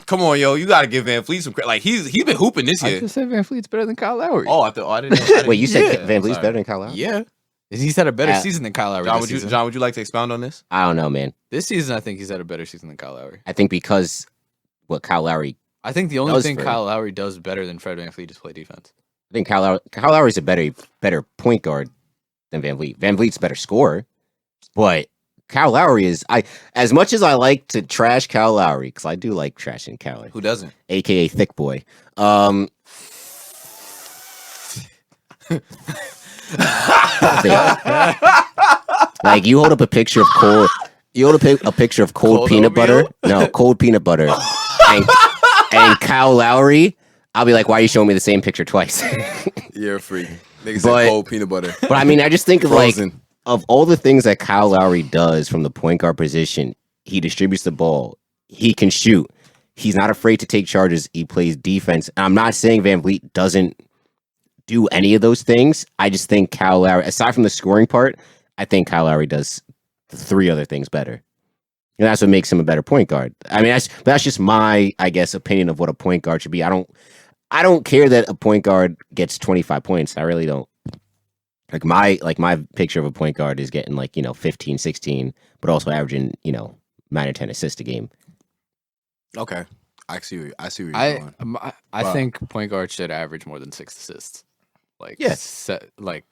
Come on, yo. You got to give Van Fleet some credit. Like, he's been hooping this year. I just said Van Fleet's better than Kyle Lowry. Oh, I didn't know. Wait, you said Van Fleet's better than Kyle Lowry? Yeah. He's had a better season than Kyle Lowry. John, would you like to expound on this? I don't know, man. This season, I think he's had a better season than Kyle Lowry. I think because what Kyle Lowry... I think the only thing Kyle Lowry does better than Fred VanVleet is play defense. I think Kyle Lowry's a better point guard than Van Vliet. Van Vliet's a better scorer, but Kyle Lowry is... As much as I like to trash Kyle Lowry, because I do like trashing Kyle. Who doesn't? A.K.A. Thick Boy. Like, you hold up a picture of cold... You hold up a picture of cold peanut butter. No, cold peanut butter. and Kyle Lowry, I'll be like, why are you showing me the same picture twice? You're a freak. Niggas said cold peanut butter. But I mean, I just think of of all the things that Kyle Lowry does from the point guard position, he distributes the ball. He can shoot. He's not afraid to take charges. He plays defense. And I'm not saying Van Vliet doesn't do any of those things. I just think Kyle Lowry, aside from the scoring part, I think Kyle Lowry does the three other things better. And that's what makes him a better point guard. I mean, that's just my, I guess, opinion of what a point guard should be. I don't care that a point guard gets 25 points. I really don't. Like my picture of a point guard is getting 15, 16, but also averaging, 9 or 10 assists a game. Okay. I see where you're going. I think point guard should average more than 6 assists. Like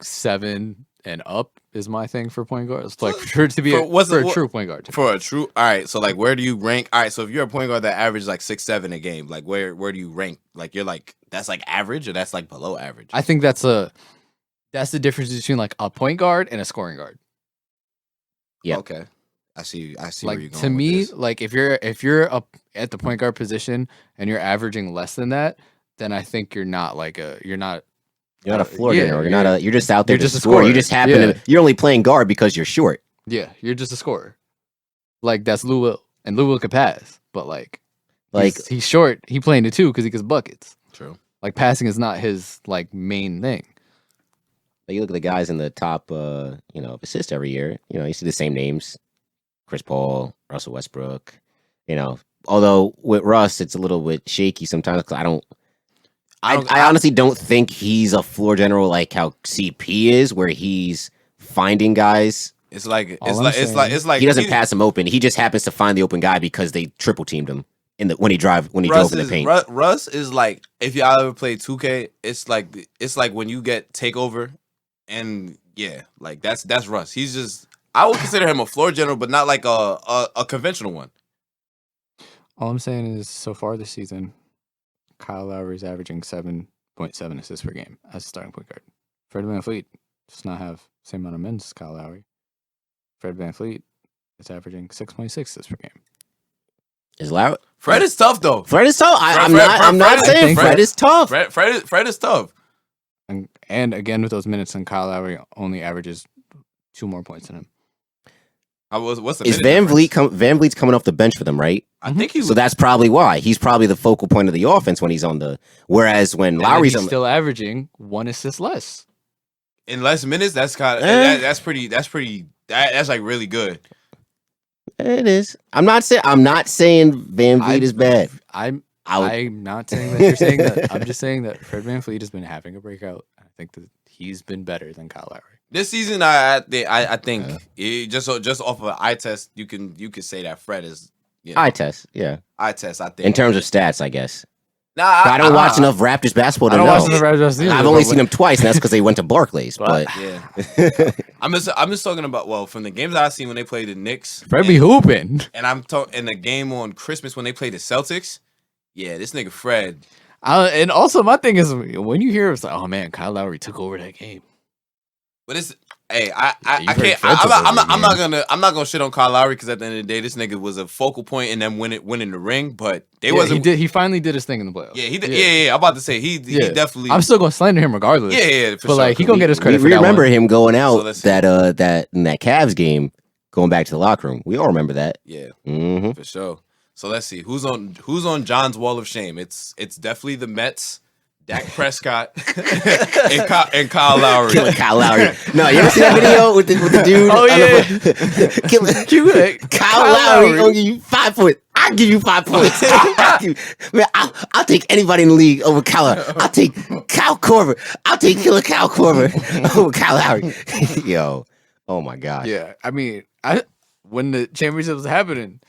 7 and up is my thing for point guards. Like for a true point guard. For a true, all right. So like, where do you rank? All right. So if you're a point guard that averages like 6, 7 a game, like where do you rank? Like you're like that's like average or that's like below average. I think that's the difference between like a point guard and a scoring guard. Yeah. Okay. I see like, where you're going. To me, with this. like if you're up at the point guard position and you're averaging less than that, then I think you're not a floor general. You're just out there to score. You just happen to. You're only playing guard because you're short. Yeah, you're just a scorer. Like that's Lou Will, and Lou Will could pass, but like he's short. He playing the 2 because he gets buckets. True. Like passing is not his like main thing. Like, you look at the guys in the top, assists every year. You see the same names: Chris Paul, Russell Westbrook. Although with Russ, it's a little bit shaky sometimes because I honestly don't think he's a floor general like how CP is, where he's finding guys. It's like he doesn't pass him open. He just happens to find the open guy because they triple teamed him when he drove in the paint. Russ is like, if y'all ever played 2K, it's like when you get takeover, and like that's Russ. He's just, I would consider him a floor general, but not like a conventional one. All I'm saying is, so far this season, Kyle Lowry is averaging 7.7 assists per game as a starting point guard. Fred VanVleet does not have the same amount of minutes as Kyle Lowry. Fred VanVleet is averaging 6.6 assists per game. Is Lowry? Fred is tough though. Fred is tough. I'm not saying Fred is tough. Fred is tough. And again, with those minutes, and Kyle Lowry only averages 2 more points than him. What's the is Van Vliet's coming off the bench for them, right? I think he's so that's probably why he's probably the focal point of the offense when he's on the. Whereas when Lowry's still averaging 1 assist less in less minutes, that's kind of that's like really good. It is. I'm not saying Van Vliet is bad. I'm not saying that you're saying that. I'm just saying that Fred VanVleet has been having a breakout. I think that he's been better than Kyle Lowry. This season, I think just off of an eye test, you could say that Fred is eye test, yeah. Eye test, I think. In terms of stats, I guess. Nah, I don't watch enough Raptors basketball to know. I've only seen them twice, and that's because they went to Barclays. But yeah, I'm just talking about from the games that I've seen when they played the Knicks. Fred be hooping, and I'm talking in the game on Christmas when they played the Celtics. Yeah, this nigga Fred. And also my thing is when you hear it's like, oh man, Kyle Lowry took over that game. But it's I can't. I'm not gonna shit on Kyle Lowry because at the end of the day, this nigga was a focal point and then winning the ring. But wasn't. He finally did his thing in the playoffs. Yeah, he did. Yeah. I'm about to say he definitely. I'm still gonna slander him regardless. Yeah, but like he gonna get his credit. We remember him going out that in that Cavs game, going back to the locker room. We all remember that. Yeah, for sure. So let's see who's on John's wall of shame. It's definitely the Mets. Dak Prescott, and Kyle Lowry. Killing Kyle Lowry. No, you ever see that video with the dude? Oh yeah, Killing Kyle Lowry. I'll give you 5 points. I'll give you 5 points. I'll take anybody in the league over Kyle Lowry. I'll take Kyle Korver. I'll take Killer Kyle Korver over Kyle Lowry. Yo, oh my gosh. Yeah, I mean, when the championship was happening,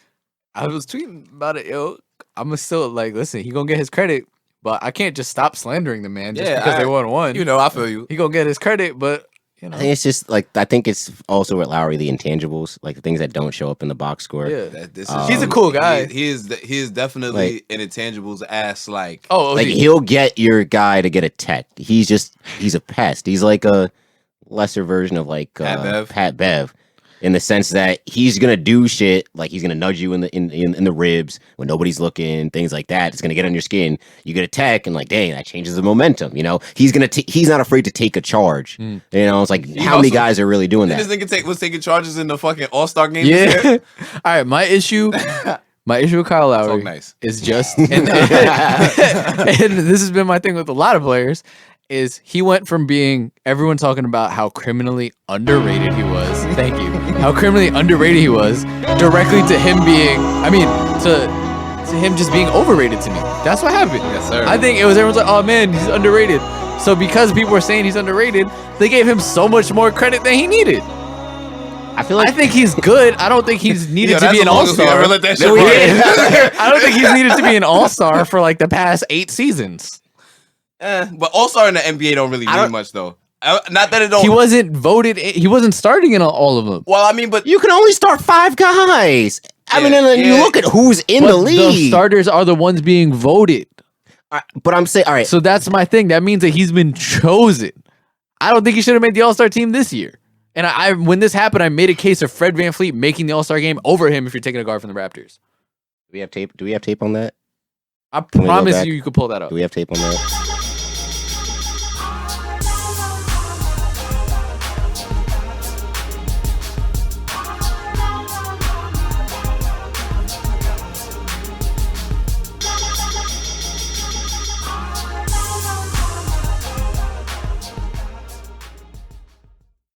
I was tweeting about it. Yo, I'm still like, listen, he gonna get his credit. But I can't just stop slandering the man just because they won one. You know, I feel you. He gonna get his credit, but you know, I think it's just like I think it's also with Lowry the intangibles, like the things that don't show up in the box score. Yeah, he's a cool guy. He is definitely an intangibles ass. Like he'll get your guy to get a tech. He's a pest. He's like a lesser version of like Pat Bev. In the sense that he's gonna do shit like he's gonna nudge you in the ribs when nobody's looking, things like that. It's gonna get on your skin. You get a tech, and like, dang, that changes the momentum. You know, he's not afraid to take a charge. You know, it's like how many guys are really doing that? This nigga was taking charges in the fucking All-Star game. Yeah. All right, my issue with Kyle Lowry is just, and this has been my thing with a lot of players. Is he went from being everyone talking about how criminally underrated he was. Thank you. How criminally underrated he was, directly to him being, to him just being overrated to me. That's what happened. Yes, sir. I think it was everyone's like, oh man, he's underrated. So because people were saying he's underrated, they gave him so much more credit than he needed. I think he's good. I don't think he's needed to be an all-star. I don't think he's needed to be an all-star for like the past 8 seasons. But All-Star in the NBA don't really mean much though. Not that it don't. He wasn't voted. He wasn't starting in all of them. Well, I mean, but you can only start 5 guys. I mean, and then you look at who's in the league. The starters are the ones being voted. But I'm saying, all right. So that's my thing. That means that he's been chosen. I don't think he should have made the All-Star team this year. And I when this happened, I made a case of Fred VanVleet making the All-Star game over him if you're taking a guard from the Raptors. Do we have tape? Do we have tape on that? I promise you could pull that up. Do we have tape on that?